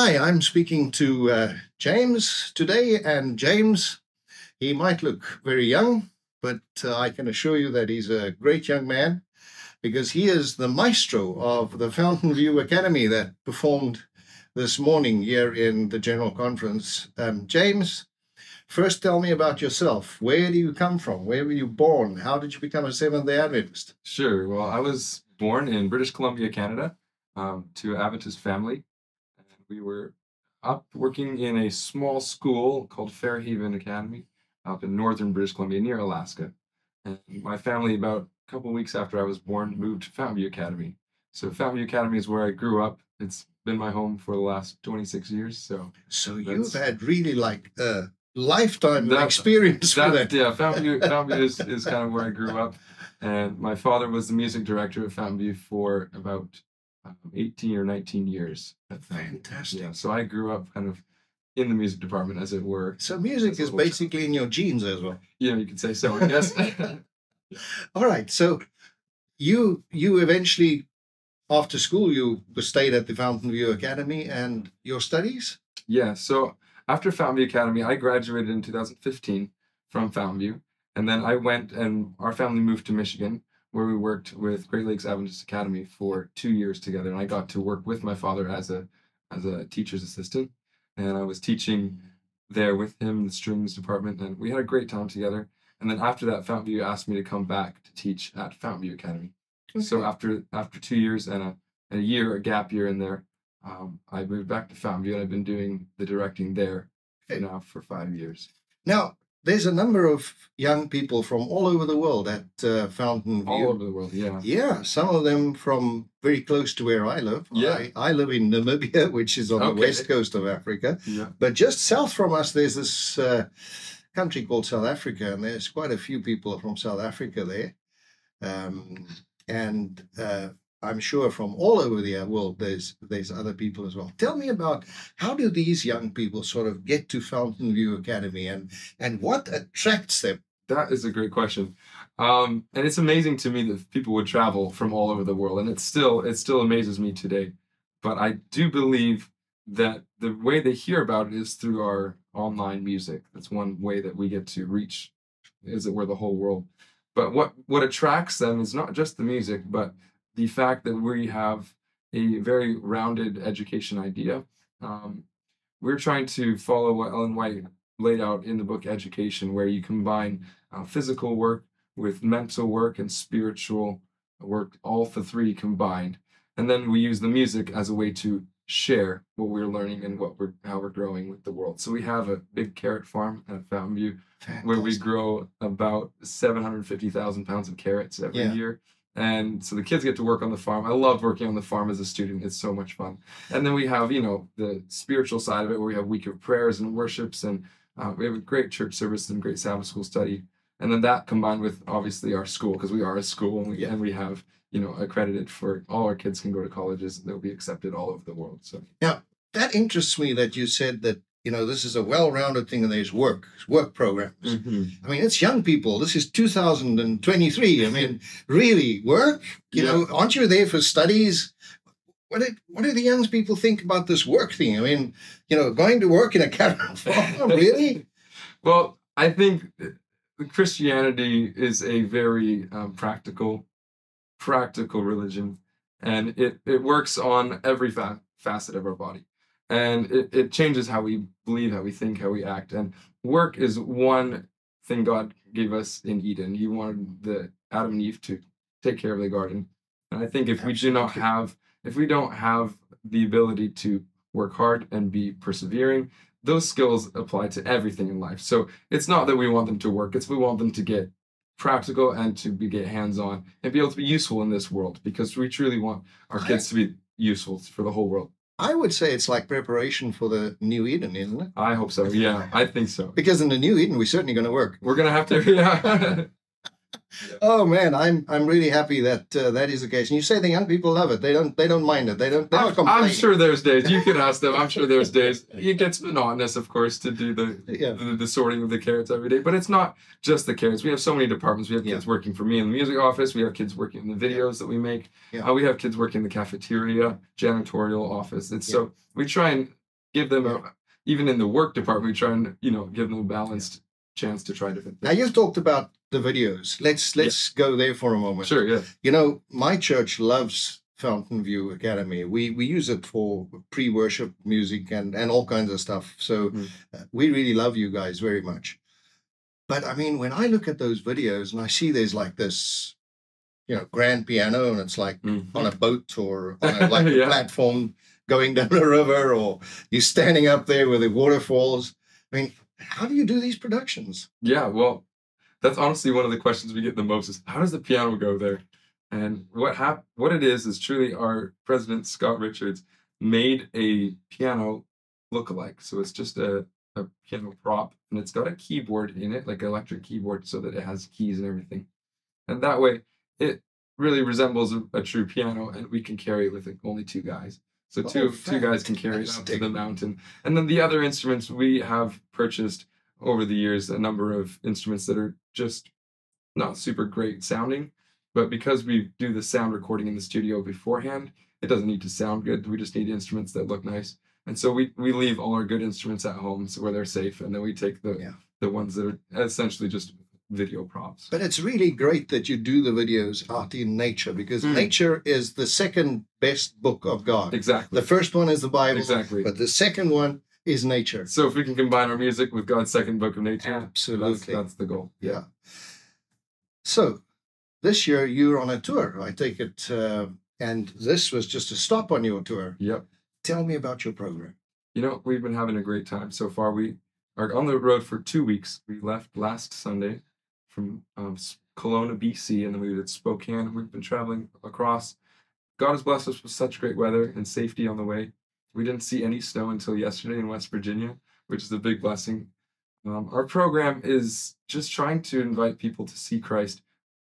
Hi, I'm speaking to James today, and James, he might look very young, but I can assure you that he's a great young man because he is the maestro of the Fountainview Academy that performed this morning here in the General Conference. James, first tell me about yourself. Where do you come from? Where were you born? How did you become a Seventh-day Adventist? Sure. Well, I was born in British Columbia, Canada, to an Adventist family. And we were up working in a small school called Fairhaven Academy up in northern British Columbia near Alaska. And my family, about a couple of weeks after I was born, moved to Fountainview Academy. So Fountainview Academy is where I grew up. It's been my home for the last 26 years. So you've had really like a lifetime experience with that. Yeah, Fountainview is kind of where I grew up. And my father was the music director at Fountainview for about 18 or 19 years. Fantastic. Yeah, so I grew up kind of in the music department, as it were. So music is basically in your genes as well. Yeah, you could say so, I guess. All right. So you eventually, after school, you stayed at the Fountainview Academy, and your studies? Yeah, so after Fountainview Academy, I graduated in 2015 from Fountainview. And then I went and our family moved to Michigan, where we worked with Great Lakes Adventist Academy for 2 years together. And I got to work with my father as a teacher's assistant. And I was teaching there with him in the strings department. And we had a great time together. And then after that, Fountainview asked me to come back to teach at Fountainview Academy. Okay. So after 2 years and a gap year in there, I moved back to Fountainview, and I've been doing the directing there now for 5 years. Now, there's a number of young people from all over the world at Fountainview. All over the world, yeah. Yeah, some of them from very close to where I live. Yeah. I live in Namibia, which is on the west coast of Africa. Yeah. But just south from us, there's this country called South Africa, and there's quite a few people from South Africa there. I'm sure from all over the world, there's other people as well. Tell me about how do these young people sort of get to Fountainview Academy, and what attracts them? That is a great question. And it's amazing to me that people would travel from all over the world, and it still amazes me today. But I do believe that the way they hear about it is through our online music. That's one way that we get to reach, as it were, the whole world. But what attracts them is not just the music, but the fact that we have a very rounded education idea. We're trying to follow what Ellen White laid out in the book Education, where you combine physical work with mental work and spiritual work, all the three combined. And then we use the music as a way to share what we're learning and how we're growing with the world. So we have a big carrot farm at Fountainview. Fantastic. Where we grow about 750,000 pounds of carrots every year. And so the kids get to work on the farm. I love working on the farm as a student. It's so much fun. And then we have, the spiritual side of it, where we have week of prayers and worships, and we have a great church service and great Sabbath school study. And then that combined with, obviously, our school, because we are a school, and we have, accredited for all our kids can go to colleges. They'll be accepted all over the world. So now, that interests me that you said that, this is a well-rounded thing, and there's work programs. Mm-hmm. I mean, it's young people. This is 2023. I mean, really, work? Aren't you there for studies? What do the young people think about this work thing? I mean, going to work in a cattle farm, really? Well, I think Christianity is a very practical religion, and it works on every facet of our body. And it changes how we believe, how we think, how we act. And work is one thing God gave us in Eden. He wanted the Adam and Eve to take care of the garden. And I think if we don't have the ability to work hard and be persevering, those skills apply to everything in life. So it's not that we want them to work, it's we want them to get practical and to get hands-on and be able to be useful in this world, because we truly want our kids to be useful for the whole world. I would say it's like preparation for the new Eden, isn't it? I hope so. Yeah, I think so. Because in the new Eden, we're certainly going to work. We're going to have to. Yeah. Oh man, I'm really happy that that is the case. And you say the young people love it. They don't mind it. They don't complain. I'm sure there's days. You can ask them. I'm sure there's days. It gets monotonous, of course, to do the sorting of the carrots every day. But it's not just the carrots. We have so many departments. We have kids working for me in the music office. We have kids working in the videos that we make. We have kids working in the cafeteria, janitorial office. So we try and give them even in the work department, we try and, give them a balanced chance to try different things. Now, you've talked about the videos. Let's go there for a moment. Sure, yeah. My church loves Fountainview Academy. We use it for pre-worship music and all kinds of stuff. So we really love you guys very much. But I mean, when I look at those videos and I see there's like this, grand piano, and it's like on a boat or on a platform going down a river, or you're standing up there where the waterfalls. I mean, how do you do these productions? Yeah, well, that's honestly one of the questions we get the most is, how does the piano go there? And what it is truly our president, Scott Richards, made a piano look-alike. So it's just a piano prop, and it's got a keyboard in it, like an electric keyboard, so that it has keys and everything. And that way, it really resembles a true piano, and we can carry it with only 2 guys. So two guys can carry it up to the mountain. And then the other instruments, we have purchased over the years a number of instruments that are just not super great sounding, but because we do the sound recording in the studio beforehand, it doesn't need to sound good. We just need instruments that look nice. And so we leave all our good instruments at home, so where they're safe, and then we take the ones that are essentially just video props. But it's really great that you do the videos out in nature, because nature is the second best book of God. Exactly. The first one is the Bible, exactly, but the second one is nature. So if we can combine our music with God's second book of nature, absolutely, that's the goal. Yeah. So this year you're on a tour, I take it, and this was just a stop on your tour. Yep. Tell me about your program. We've been having a great time so far. We are on the road for 2 weeks. We left last Sunday from Kelowna, BC, and then we did Spokane. We've been traveling across. God has blessed us with such great weather and safety on the way. We didn't see any snow until yesterday in West Virginia, which is a big blessing. Our program is just trying to invite people to see Christ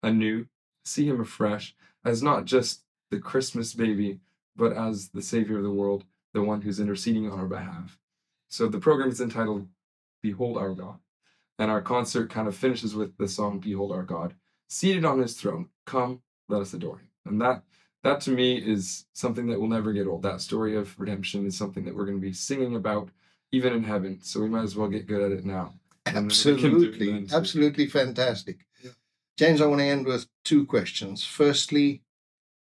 anew, see him afresh, as not just the Christmas baby, but as the Savior of the world, the one who's interceding on our behalf. So the program is entitled Behold Our God. And our concert kind of finishes with the song, Behold Our God, seated on his throne. Come, let us adore him. And that to me is something that will never get old. That story of redemption is something that we're going to be singing about even in heaven. So we might as well get good at it now. Absolutely. Absolutely fantastic. Yeah. James, I want to end with 2 questions. Firstly,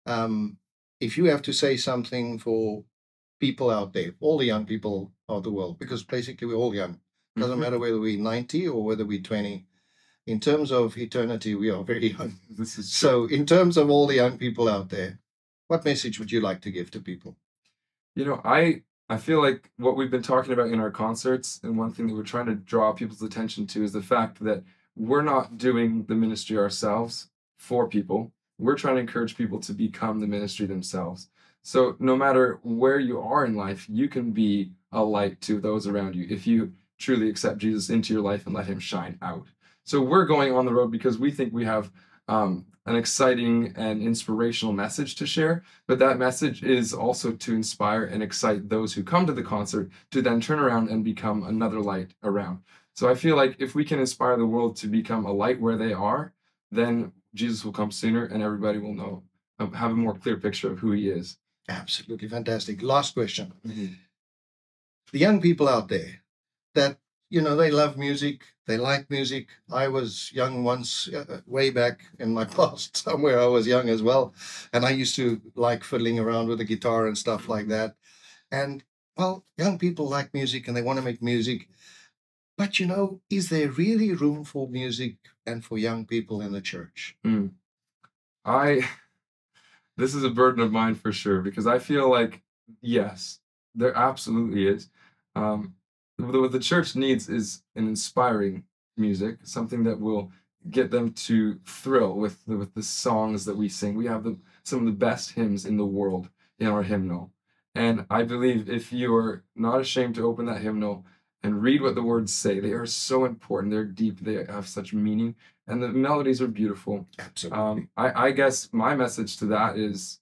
if you have to say something for people out there, all the young people of the world, because basically we're all young. Doesn't matter whether we're 90 or whether we're 20. In terms of eternity, we are very young. So in terms of all the young people out there, what message would you like to give to people? I feel like what we've been talking about in our concerts, and one thing that we're trying to draw people's attention to, is the fact that we're not doing the ministry ourselves for people. We're trying to encourage people to become the ministry themselves. So no matter where you are in life, you can be a light to those around you if you truly accept Jesus into your life and let him shine out. So we're going on the road because we think we have an exciting and inspirational message to share, but that message is also to inspire and excite those who come to the concert to then turn around and become another light around. So I feel like if we can inspire the world to become a light where they are, then Jesus will come sooner and everybody will know, have a more clear picture of who he is. Absolutely fantastic. Last question. The young people out there that, they love music, they like music. I was young once, way back in my past, somewhere I was young as well. And I used to like fiddling around with the guitar and stuff like that. And, well, young people like music and they want to make music. But, is there really room for music and for young people in the church? This is a burden of mine for sure, because I feel like, yes, there absolutely is. What the church needs is an inspiring music, something that will get them to thrill with the songs that we sing. We have some of the best hymns in the world in our hymnal. And I believe if you are not ashamed to open that hymnal and read what the words say, they are so important. They're deep. They have such meaning. And the melodies are beautiful. Absolutely. I guess my message to that is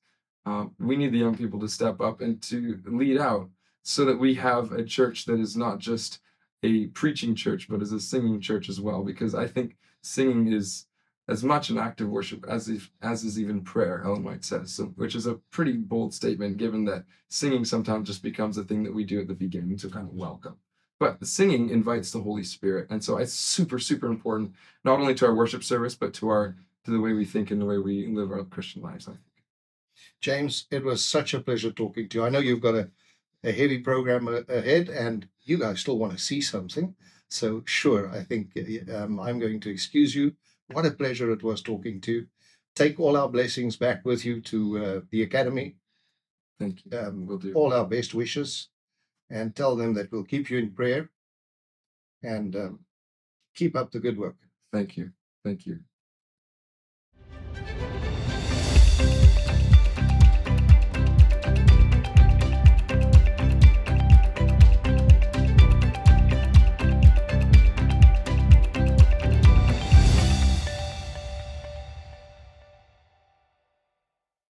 we need the young people to step up and to lead out, so that we have a church that is not just a preaching church, but is a singing church as well. Because I think singing is as much an act of worship as is even prayer, Ellen White says, so, which is a pretty bold statement, given that singing sometimes just becomes a thing that we do at the beginning to kind of welcome. But the singing invites the Holy Spirit, and so it's super, super important, not only to our worship service, but to the way we think and the way we live our Christian lives, I think. James, it was such a pleasure talking to you. I know you've got a heavy program ahead, and you guys still want to see something. So sure, I think I'm going to excuse you. What a pleasure it was talking to you. Take all our blessings back with you to the Academy. Thank you. We'll do. All our best wishes, and tell them that we'll keep you in prayer, and keep up the good work. Thank you. Thank you.